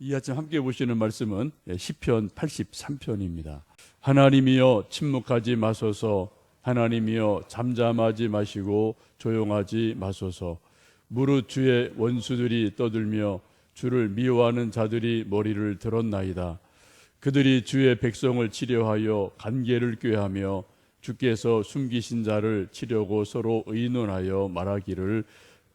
이 아침 함께 보시는 말씀은 시편 83편입니다. 하나님이여 침묵하지 마소서. 하나님이여 잠잠하지 마시고 조용하지 마소서. 무릇 주의 원수들이 떠들며 주를 미워하는 자들이 머리를 들었나이다. 그들이 주의 백성을 치려하여 간계를 꾀하며 주께서 숨기신 자를 치려고 서로 의논하여 말하기를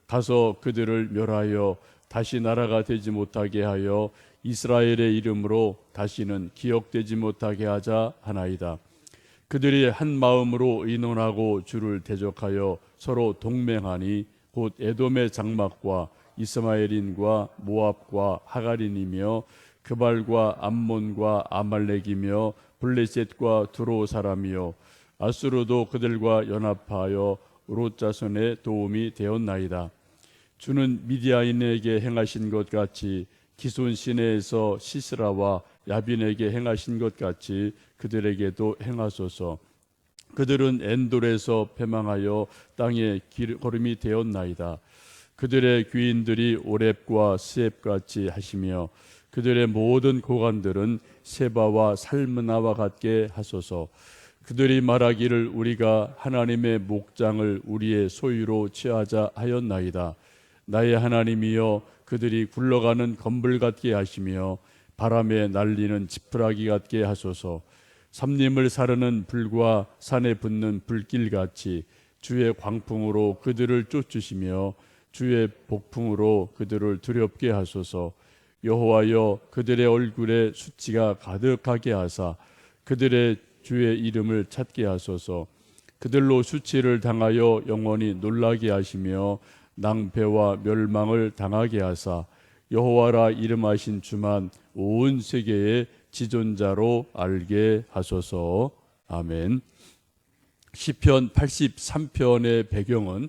가서 그들을 멸하여 다시 나라가 되지 못하게 하여 이스라엘의 이름으로 다시는 기억되지 못하게 하자 하나이다. 그들이 한 마음으로 의논하고 주를 대적하여 서로 동맹하니 곧 에돔의 장막과 이스마엘인과 모압과 하갈인이며 그발과 암몬과 아말렉이며 블레셋과 두로 사람이요 아수르도 그들과 연합하여 롯 자손의 도움이 되었나이다. 주는 미디아인에게 행하신 것 같이 기손 시내에서 시스라와 야빈에게 행하신 것 같이 그들에게도 행하소서. 그들은 엔돌에서 패망하여 땅에 걸음이 되었나이다. 그들의 귀인들이 오렙과 스앱같이 하시며 그들의 모든 고관들은 세바와 살므나와 같게 하소서. 그들이 말하기를 우리가 하나님의 목장을 우리의 소유로 취하자 하였나이다. 나의 하나님이여 그들이 굴러가는 검불 같게 하시며 바람에 날리는 지푸라기 같게 하소서. 삼림을 사르는 불과 산에 붙는 불길같이 주의 광풍으로 그들을 쫓으시며 주의 복풍으로 그들을 두렵게 하소서. 여호와여 그들의 얼굴에 수치가 가득하게 하사 그들의 주의 이름을 찾게 하소서. 그들로 수치를 당하여 영원히 놀라게 하시며 낭패와 멸망을 당하게 하사 여호와라 이름하신 주만 온 세계의 지존자로 알게 하소서. 아멘. 시편 83편의 배경은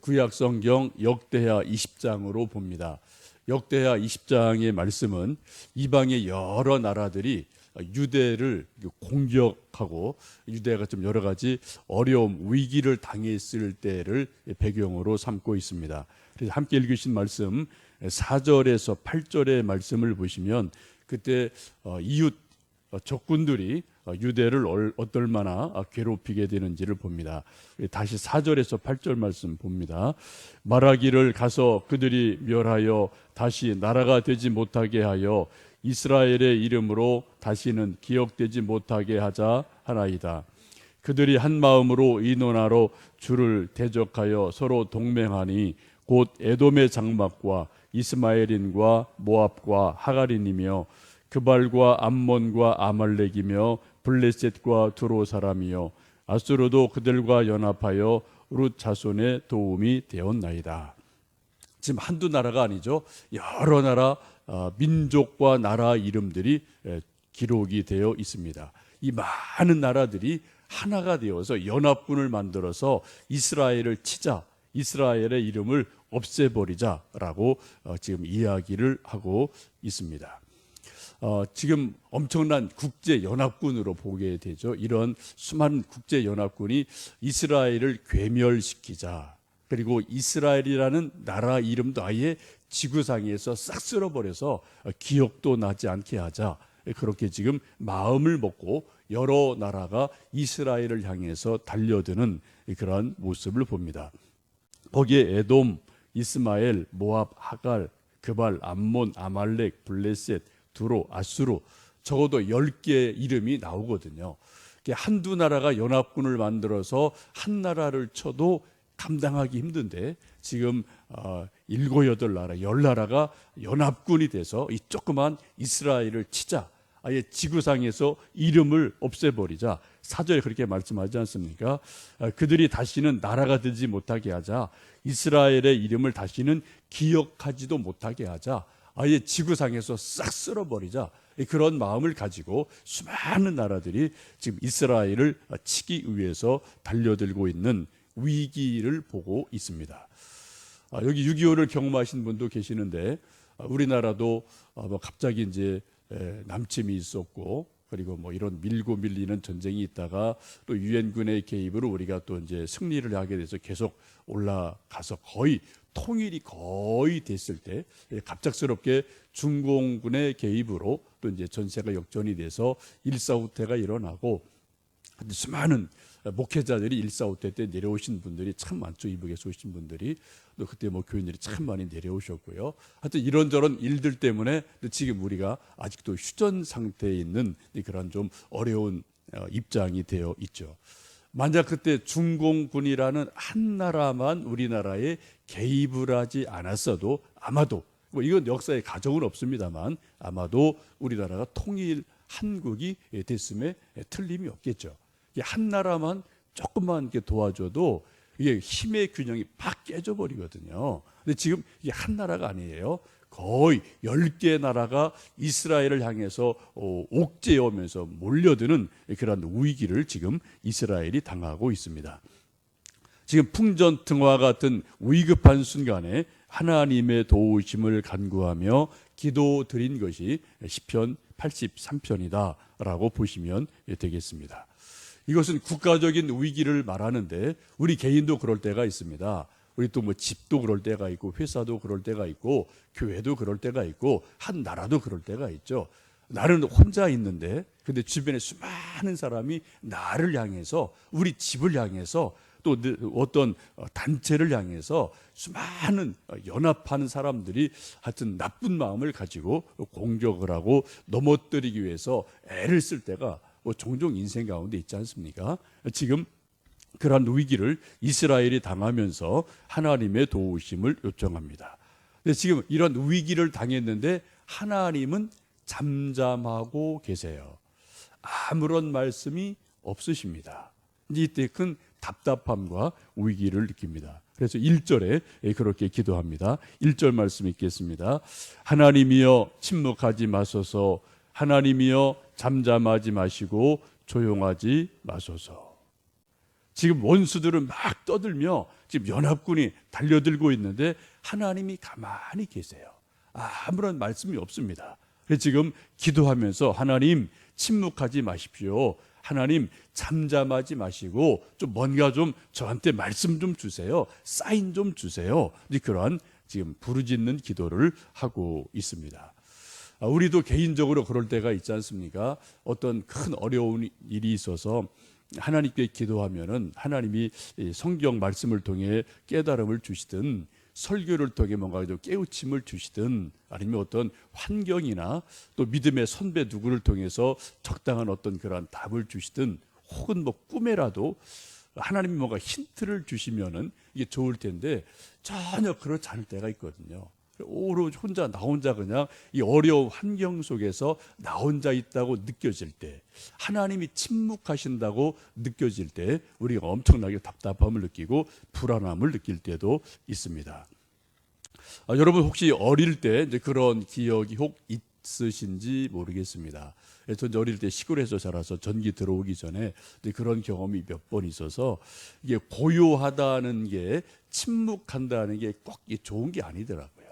구약성경 역대하 20장으로 봅니다. 역대하 20장의 말씀은 이방의 여러 나라들이 유대를 공격하고 유대가 좀 여러 가지 어려움, 위기를 당했을 때를 배경으로 삼고 있습니다. 그래서 함께 읽으신 말씀 4절에서 8절의 말씀을 보시면 그때 이웃 적군들이 유대를 얼마나 괴롭히게 되는지를 봅니다. 다시 4절에서 8절 말씀 봅니다. 말하기를 가서 그들이 멸하여 다시 나라가 되지 못하게 하여 이스라엘의 이름으로 다시는 기억되지 못하게 하자 하나이다. 그들이 한 마음으로 의논하러 주를 대적하여 서로 동맹하니 곧 에돔의 장막과 이스마엘인과 모압과 하갈인이며 그발과 암몬과 아말렉이며 블레셋과 두로 사람이요 아수르도 그들과 연합하여 룻 자손의 도움이 되었나이다. 지금 한두 나라가 아니죠. 여러 나라 민족과 나라 이름들이 기록이 되어 있습니다. 이 많은 나라들이 하나가 되어서 연합군을 만들어서 이스라엘을 치자, 이스라엘의 이름을 없애버리자라고 지금 이야기를 하고 있습니다. 지금 엄청난 국제연합군으로 보게 되죠. 이런 수많은 국제연합군이 이스라엘을 괴멸시키자, 그리고 이스라엘이라는 나라 이름도 아예 지구상에서 싹 쓸어버려서 기억도 나지 않게 하자, 그렇게 지금 마음을 먹고 여러 나라가 이스라엘을 향해서 달려드는 그런 모습을 봅니다. 거기에 에돔, 이스마엘, 모압, 하갈, 그발, 암몬, 아말렉, 블레셋, 두로, 아수르, 적어도 10개의 이름이 나오거든요. 한두 나라가 연합군을 만들어서 한 나라를 쳐도 감당하기 힘든데 지금 7, 8나라, 10나라가 연합군이 돼서 이 조그만 이스라엘을 치자, 아예 지구상에서 이름을 없애버리자, 사절에 그렇게 말씀하지 않습니까? 그들이 다시는 나라가 되지 못하게 하자, 이스라엘의 이름을 다시는 기억하지도 못하게 하자, 아예 지구상에서 싹 쓸어버리자, 그런 마음을 가지고 수많은 나라들이 지금 이스라엘을 치기 위해서 달려들고 있는 위기를 보고 있습니다. 여기 6.25를 경험하신 분도 계시는데 우리나라도 갑자기 이제 남침이 있었고 그리고 뭐 이런 밀고 밀리는 전쟁이 있다가 또 유엔군의 개입으로 우리가 또 이제 승리를 하게 돼서 계속 올라가서 거의 통일이 거의 됐을 때 갑작스럽게 중공군의 개입으로 또 이제 전세가 역전이 돼서 일사후퇴가 일어나고 수많은 목회자들이 일사후퇴 때 내려오신 분들이 참 많죠. 이북에서 오신 분들이 또 그때 뭐 교인들이 참 많이 내려오셨고요. 하여튼 이런저런 일들 때문에 지금 우리가 아직도 휴전 상태에 있는 그런 좀 어려운 입장이 되어 있죠. 만약 그때 중공군이라는 한 나라만 우리나라에 개입을 하지 않았어도 아마도 뭐 이건 역사의 가정은 없습니다만 아마도 우리나라가 통일 한국이 됐음에 틀림이 없겠죠. 한 나라만 조금만 이렇게 도와줘도 이게 힘의 균형이 팍 깨져버리거든요. 근데 지금 이게 한 나라가 아니에요. 거의 10개 나라가 이스라엘을 향해서 옥죄어 오면서 몰려드는 그런 위기를 지금 이스라엘이 당하고 있습니다. 지금 풍전등화 같은 위급한 순간에 하나님의 도우심을 간구하며 기도드린 것이 시편 83편이다라고 보시면 되겠습니다. 이것은 국가적인 위기를 말하는데 우리 개인도 그럴 때가 있습니다. 우리 또 뭐 집도 그럴 때가 있고 회사도 그럴 때가 있고 교회도 그럴 때가 있고 한 나라도 그럴 때가 있죠. 나는 혼자 있는데 근데 주변에 수많은 사람이 나를 향해서 우리 집을 향해서 또 어떤 단체를 향해서 수많은 연합하는 사람들이 하여튼 나쁜 마음을 가지고 공격을 하고 넘어뜨리기 위해서 애를 쓸 때가 종종 인생 가운데 있지 않습니까? 지금 그러한 위기를 이스라엘이 당하면서 하나님의 도우심을 요청합니다. 근데 지금 이런 위기를 당했는데 하나님은 잠잠하고 계세요. 아무런 말씀이 없으십니다. 이때 큰 답답함과 위기를 느낍니다. 그래서 1절에 그렇게 기도합니다. 1절 말씀 읽겠습니다. 하나님이여 침묵하지 마소서. 하나님이여 잠잠하지 마시고 조용하지 마소서. 지금 원수들은 막 떠들며 지금 연합군이 달려들고 있는데 하나님이 가만히 계세요. 아무런 말씀이 없습니다. 그래서 지금 기도하면서 하나님 침묵하지 마십시오. 하나님 잠잠하지 마시고 좀 뭔가 좀 저한테 말씀 좀 주세요. 사인 좀 주세요. 그러한 지금 부르짖는 기도를 하고 있습니다. 우리도 개인적으로 그럴 때가 있지 않습니까? 어떤 큰 어려운 일이 있어서 하나님께 기도하면은 하나님이 성경 말씀을 통해 깨달음을 주시든 설교를 통해 뭔가 좀 깨우침을 주시든 아니면 어떤 환경이나 또 믿음의 선배 누구를 통해서 적당한 어떤 그런 답을 주시든 혹은 뭐 꿈에라도 하나님이 뭔가 힌트를 주시면은 이게 좋을 텐데 전혀 그렇지 않을 때가 있거든요. 오로지 나 혼자 그냥 이 어려운 환경 속에서 나 혼자 있다고 느껴질 때, 하나님이 침묵하신다고 느껴질 때 우리가 엄청나게 답답함을 느끼고 불안함을 느낄 때도 있습니다. 여러분 혹시 어릴 때 이제 그런 기억이 혹 있으신지 모르겠습니다. 전 어릴 때 시골에서 자라서 전기 들어오기 전에 그런 경험이 몇 번 있어서 이게 고요하다는 게 침묵한다는 게 꼭 좋은 게 아니더라고요.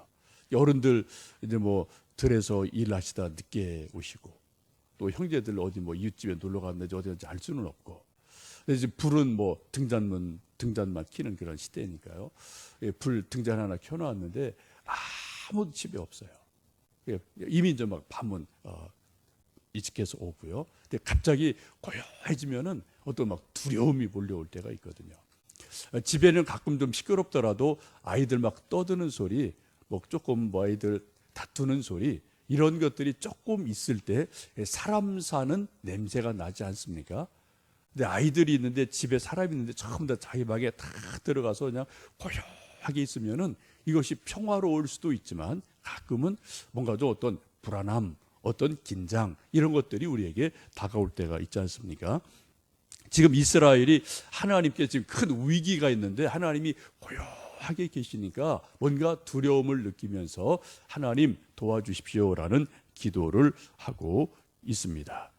어른들 이제 뭐 들에서 일하시다 늦게 오시고 또 형제들 어디 뭐 이웃집에 놀러 갔는데 어디 갔는지 알 수는 없고 근데 이제 불은 뭐 등잔만 켜는 그런 시대니까요. 불 등잔 하나 켜놨는데 아무도 집에 없어요. 이미 이제 막 밤은 일찍해서 오고요. 근데 갑자기 고요해지면은 어떤 막 두려움이 몰려올 때가 있거든요. 집에는 가끔 좀 시끄럽더라도 아이들 막 떠드는 소리, 뭐 조금 뭐 아이들 다투는 소리 이런 것들이 조금 있을 때 사람 사는 냄새가 나지 않습니까? 근데 아이들이 있는데 집에 사람이 있는데 전부 다 자기 방에 다 들어가서 그냥 고요하게 있으면은 이것이 평화로울 수도 있지만 가끔은 뭔가 좀 어떤 불안함, 어떤 긴장 이런 것들이 우리에게 다가올 때가 있지 않습니까? 지금 이스라엘이 하나님께 지금 큰 위기가 있는데 하나님이 고요하게 계시니까 뭔가 두려움을 느끼면서 하나님 도와주십시오라는 기도를 하고 있습니다.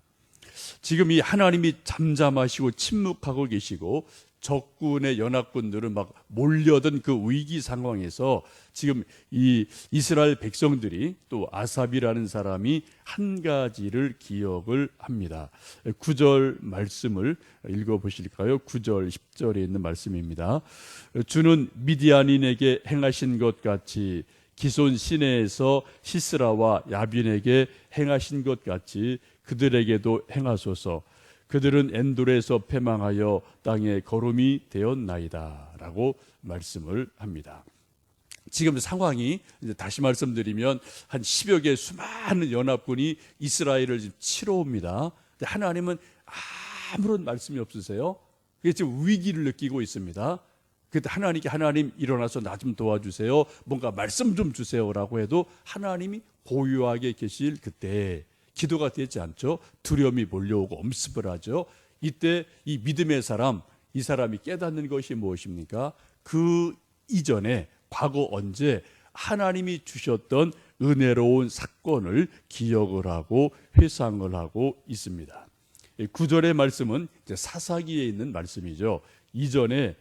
지금 이 하나님이 잠잠하시고 침묵하고 계시고 적군의 연합군들은 막 몰려든 그 위기 상황에서 지금 이 이스라엘 백성들이 또 아삽이라는 사람이 한 가지를 기억을 합니다. 9절 말씀을 읽어보실까요? 9절 10절에 있는 말씀입니다. 주는 미디안인에게 행하신 것 같이 기손 시내에서 시스라와 야빈에게 행하신 것 같이 그들에게도 행하소서. 그들은 엔돌에서 패망하여 땅에 거름이 되었나이다 라고 말씀을 합니다. 지금 상황이 다시 말씀드리면 한 10여 개의 수많은 연합군이 이스라엘을 지금 치러 옵니다. 근데 하나님은 아무런 말씀이 없으세요. 그게 지금 위기를 느끼고 있습니다. 그때 하나님께 하나님 일어나서 나 좀 도와주세요. 뭔가 말씀 좀 주세요라고 해도 하나님이 고요하게 계실 그때 기도가 되지 않죠. 두려움이 몰려오고 엄습을 하죠. 이때 이 믿음의 사람, 이 사람이 깨닫는 것이 무엇입니까? 그 이전에 과거 언제 하나님이 주셨던 은혜로운 사건을 기억을 하고 회상을 하고 있습니다. 9절의 말씀은 사사기에 있는 말씀이죠. 이전에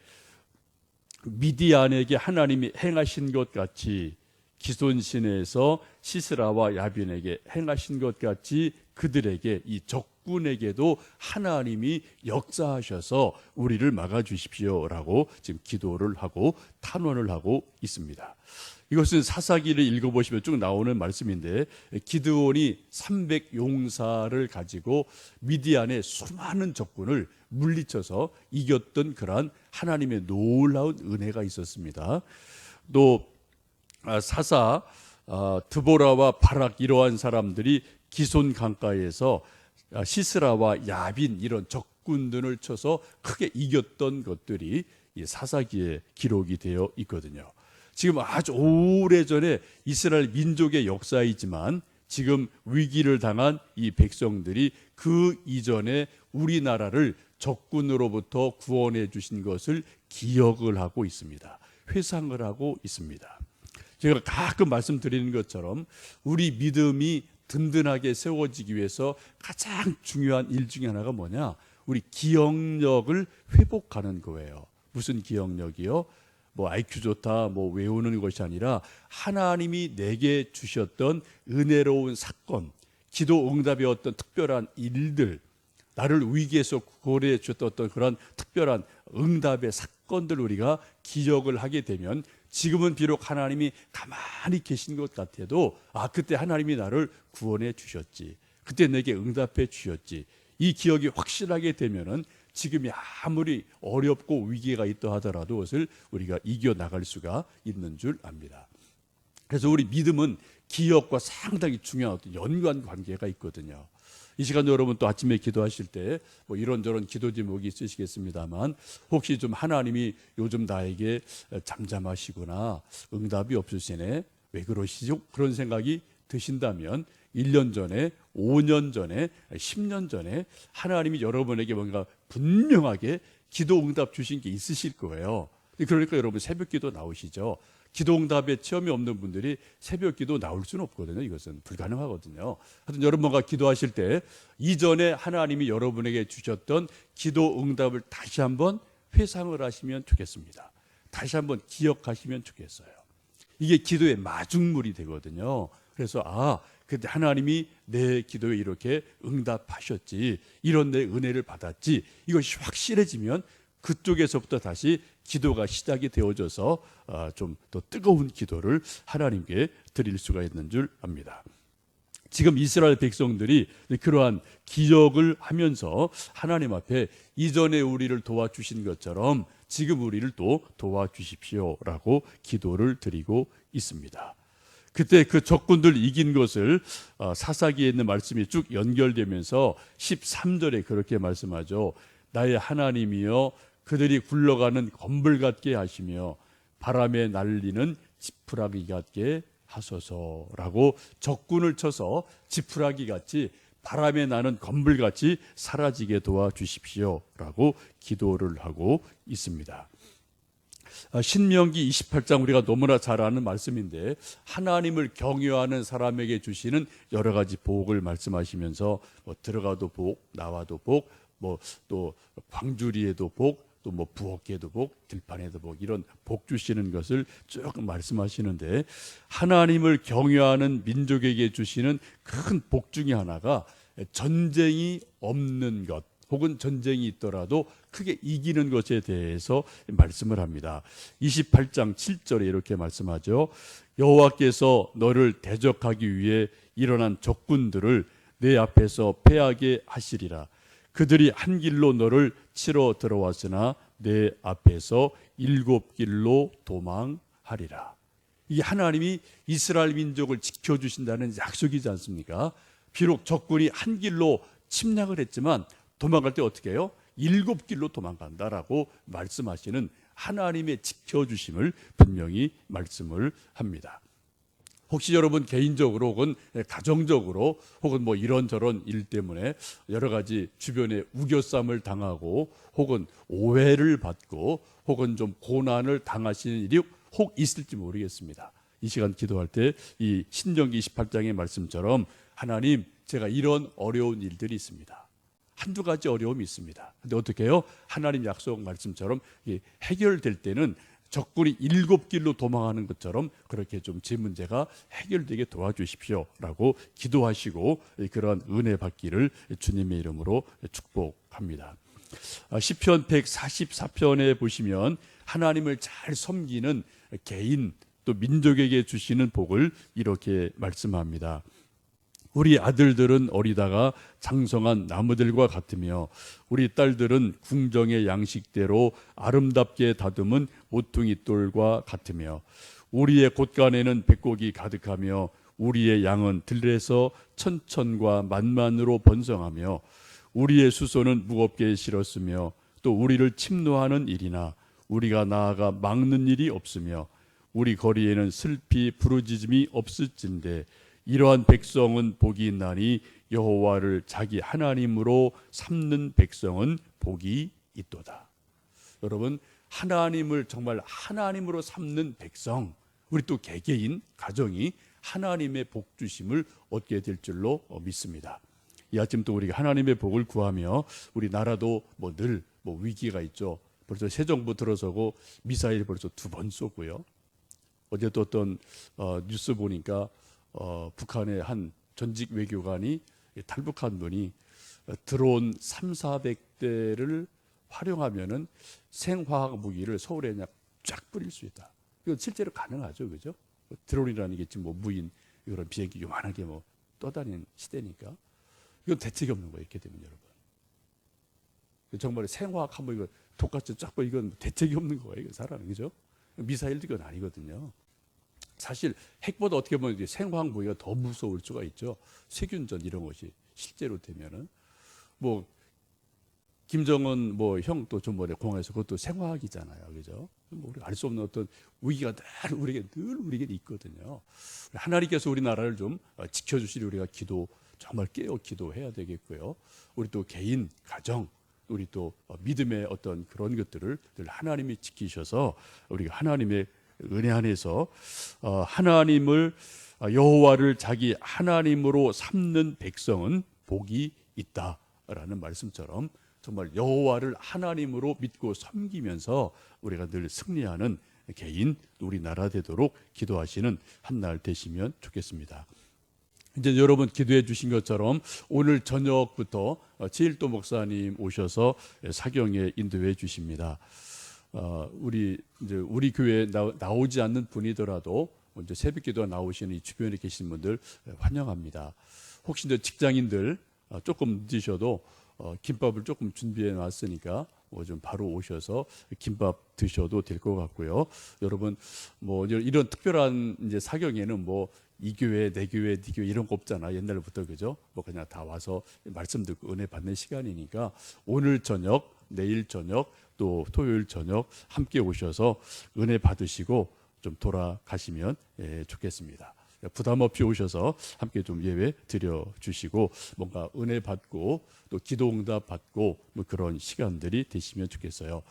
미디안에게 하나님이 행하신 것 같이 기손 시내에서 시스라와 야빈에게 행하신 것 같이 그들에게 이 적군에게도 하나님이 역사하셔서 우리를 막아주십시오라고 지금 기도를 하고 탄원을 하고 있습니다. 이것은 사사기를 읽어보시면 쭉 나오는 말씀인데 기드온이 300용사를 가지고 미디안의 수많은 적군을 물리쳐서 이겼던 그러한 하나님의 놀라운 은혜가 있었습니다. 또 사사 드보라와 바락 이러한 사람들이 기손 강가에서 시스라와 야빈 이런 적군들을 쳐서 크게 이겼던 것들이 사사기에 기록이 되어 있거든요. 지금 아주 오래전에 이스라엘 민족의 역사이지만 지금 위기를 당한 이 백성들이 그 이전에 우리나라를 적군으로부터 구원해 주신 것을 기억을 하고 있습니다. 회상을 하고 있습니다. 제가 가끔 말씀드리는 것처럼 우리 믿음이 든든하게 세워지기 위해서 가장 중요한 일 중에 하나가 뭐냐? 우리 기억력을 회복하는 거예요. 무슨 기억력이요? 뭐 IQ 좋다, 뭐 외우는 것이 아니라 하나님이 내게 주셨던 은혜로운 사건, 기도 응답의 어떤 특별한 일들, 나를 위기에서 구원해 주셨던 어떤 그런 특별한 응답의 사건들 우리가 기억을 하게 되면 지금은 비록 하나님이 가만히 계신 것 같아도 그때 하나님이 나를 구원해 주셨지, 그때 내게 응답해 주셨지, 이 기억이 확실하게 되면은 지금이 아무리 어렵고 위기가 있다 하더라도 그것을 우리가 이겨나갈 수가 있는 줄 압니다. 그래서 우리 믿음은 기억과 상당히 중요한 어떤 연관 관계가 있거든요. 이 시간 여러분 또 아침에 기도하실 때 뭐 이런저런 기도 제목이 있으시겠습니다만 혹시 좀 하나님이 요즘 나에게 잠잠하시구나, 응답이 없으시네, 왜 그러시죠? 그런 생각이 드신다면 1년 전에, 5년 전에, 10년 전에 하나님이 여러분에게 뭔가 분명하게 기도 응답 주신 게 있으실 거예요. 그러니까 여러분 새벽 기도 나오시죠. 기도 응답에 체험이 없는 분들이 새벽 기도 나올 수는 없거든요. 이것은 불가능하거든요. 하여튼 여러분과 기도하실 때 이전에 하나님이 여러분에게 주셨던 기도 응답을 다시 한번 회상을 하시면 좋겠습니다. 다시 한번 기억하시면 좋겠어요. 이게 기도의 마중물이 되거든요. 그래서 그때 하나님이 내 기도에 이렇게 응답하셨지, 이런 내 은혜를 받았지, 이것이 확실해지면 그쪽에서부터 다시 기도가 시작이 되어져서 좀 더 뜨거운 기도를 하나님께 드릴 수가 있는 줄 압니다. 지금 이스라엘 백성들이 그러한 기억을 하면서 하나님 앞에 이전에 우리를 도와주신 것처럼 지금 우리를 또 도와주십시오라고 기도를 드리고 있습니다. 그때 그 적군들 이긴 것을 사사기에 있는 말씀이 쭉 연결되면서 13절에 그렇게 말씀하죠. 나의 하나님이여 그들이 굴러가는 건불 같게 하시며 바람에 날리는 지푸라기 같게 하소서라고 적군을 쳐서 지푸라기 같이 바람에 나는 건불같이 사라지게 도와주십시오라고 기도를 하고 있습니다. 신명기 28장 우리가 너무나 잘 아는 말씀인데 하나님을 경외하는 사람에게 주시는 여러 가지 복을 말씀하시면서 들어가도 복, 나와도 복, 또 광주리에도 복, 또 뭐 부엌에도 복, 들판에도 복, 이런 복 주시는 것을 쭉 말씀하시는데, 하나님을 경외하는 민족에게 주시는 큰 복 중에 하나가 전쟁이 없는 것, 혹은 전쟁이 있더라도 크게 이기는 것에 대해서 말씀을 합니다. 28장 7절에 이렇게 말씀하죠. 여호와께서 너를 대적하기 위해 일어난 적군들을 내 앞에서 패하게 하시리라. 그들이 한 길로 너를 치러 들어왔으나 내 앞에서 7길로 도망하리라. 이 하나님이 이스라엘 민족을 지켜주신다는 약속이지 않습니까? 비록 적군이 한 길로 침략을 했지만 도망갈 때 어떻게 해요? 7길로 도망간다라고 말씀하시는 하나님의 지켜주심을 분명히 말씀을 합니다. 혹시 여러분 개인적으로 혹은 가정적으로 혹은 뭐 이런저런 일 때문에 여러 가지 주변에 우겨쌈을 당하고 혹은 오해를 받고 혹은 좀 고난을 당하시는 일이 혹 있을지 모르겠습니다. 이 시간 기도할 때 이 신명기 28장의 말씀처럼 하나님, 제가 이런 어려운 일들이 있습니다. 한두 가지 어려움이 있습니다. 근데 어떻게 해요? 하나님 약속 말씀처럼 해결될 때는 적군이 7길로 도망하는 것처럼 그렇게 좀 제 문제가 해결되게 도와주십시오라고 기도하시고 그런 은혜 받기를 주님의 이름으로 축복합니다. 시편 144편에 보시면 하나님을 잘 섬기는 개인 또 민족에게 주시는 복을 이렇게 말씀합니다. 우리 아들들은 어리다가 장성한 나무들과 같으며 우리 딸들은 궁정의 양식대로 아름답게 다듬은 모퉁이 돌과 같으며 우리의 곳간에는 백곡이 가득하며 우리의 양은 들에서 천천과 만만으로 번성하며 우리의 수소는 무겁게 실었으며 또 우리를 침노하는 일이나 우리가 나아가 막는 일이 없으며 우리 거리에는 슬피 부르짖음이 없을진데 이러한 백성은 복이 있나니 여호와를 자기 하나님으로 삼는 백성은 복이 있도다. 여러분, 하나님을 정말 하나님으로 삼는 백성, 우리 또 개개인 가정이 하나님의 복 주심을 얻게 될 줄로 믿습니다. 이 아침 또 우리가 하나님의 복을 구하며 우리 나라도 늘 위기가 있죠. 벌써 새 정부 들어서고 미사일 벌써 2번 쏘고요. 어제 또 어떤 뉴스 보니까 북한의 한 전직 외교관이 탈북한 분이 드론 300~400대를 활용하면은 생화학 무기를 서울에 그냥 쫙 뿌릴 수 있다. 이건 실제로 가능하죠, 그죠? 드론이라는 게 지금 무인 이런 비행기 요만하게 떠다니는 시대니까 이건 대책이 없는 거예요. 이렇게 되면 여러분, 정말 생화학 한 번 독같이 쫙 이건 대책이 없는 거예요. 이거 사람은, 그죠? 미사일도 이건 아니거든요. 사실 핵보다 어떻게 보면 생화학 무기가 더 무서울 수가 있죠. 세균전 이런 것이 실제로 되면은 김정은 형 또 전번에 공항에서 그것도 생화학이잖아요, 그죠? 우리가 알 수 없는 어떤 위기가 늘 우리에게 있거든요. 하나님께서 우리나라를 좀 지켜주시리 우리가 정말 깨어 기도해야 되겠고요. 우리 또 개인 가정, 우리 또 믿음의 어떤 그런 것들을 늘 하나님이 지키셔서 우리가 하나님의 은혜 안에서 하나님을 여호와를 자기 하나님으로 삼는 백성은 복이 있다라는 말씀처럼 정말 여호와를 하나님으로 믿고 섬기면서 우리가 늘 승리하는 개인, 우리 나라 되도록 기도하시는 한 날 되시면 좋겠습니다. 이제 여러분 기도해 주신 것처럼 오늘 저녁부터 제일도 목사님 오셔서 사경에 인도해 주십니다. 우리 교회에 나오지 않는 분이더라도 이제 새벽기도 나오시는 이 주변에 계신 분들 환영합니다. 혹시 이제 직장인들 조금 늦으셔도 김밥을 조금 준비해 놨으니까 좀 바로 오셔서 김밥 드셔도 될 것 같고요. 여러분 이런 특별한 이제 사경에는 이 교회, 내 교회, 네 교회 이런 거 없잖아. 옛날부터, 그죠? 그냥 다 와서 말씀 듣고 은혜 받는 시간이니까 오늘 저녁, 내일 저녁, 또 토요일 저녁 함께 오셔서 은혜 받으시고 좀 돌아가시면 좋겠습니다. 부담 없이 오셔서 함께 좀 예배 드려 주시고 뭔가 은혜 받고 또 기도 응답 받고 그런 시간들이 되시면 좋겠어요.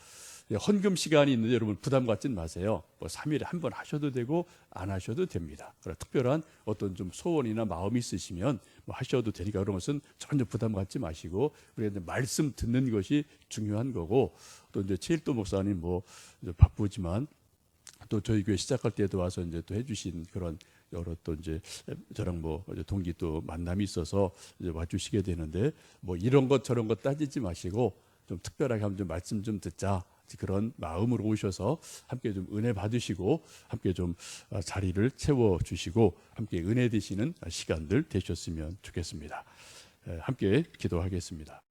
헌금 시간이 있는데 여러분 부담 갖진 마세요. 뭐 3일에 한 번 하셔도 되고 안 하셔도 됩니다. 그러나 특별한 어떤 좀 소원이나 마음이 있으시면 뭐 하셔도 되니까 그런 것은 전혀 부담 갖지 마시고 우리가 이제 말씀 듣는 것이 중요한 거고 또 이제 최일도 목사님 뭐 이제 바쁘지만 또 저희 교회 시작할 때도 와서 이제 또 해주신 그런 여러 또 이제 저랑 뭐 동기 또 만남이 있어서 이제 와주시게 되는데 뭐 이런 것 저런 것 따지지 마시고 좀 특별하게 한번 좀 말씀 좀 듣자 그런 마음으로 오셔서 함께 좀 은혜 받으시고 함께 좀 자리를 채워 주시고 함께 은혜 되시는 시간들 되셨으면 좋겠습니다. 함께 기도하겠습니다.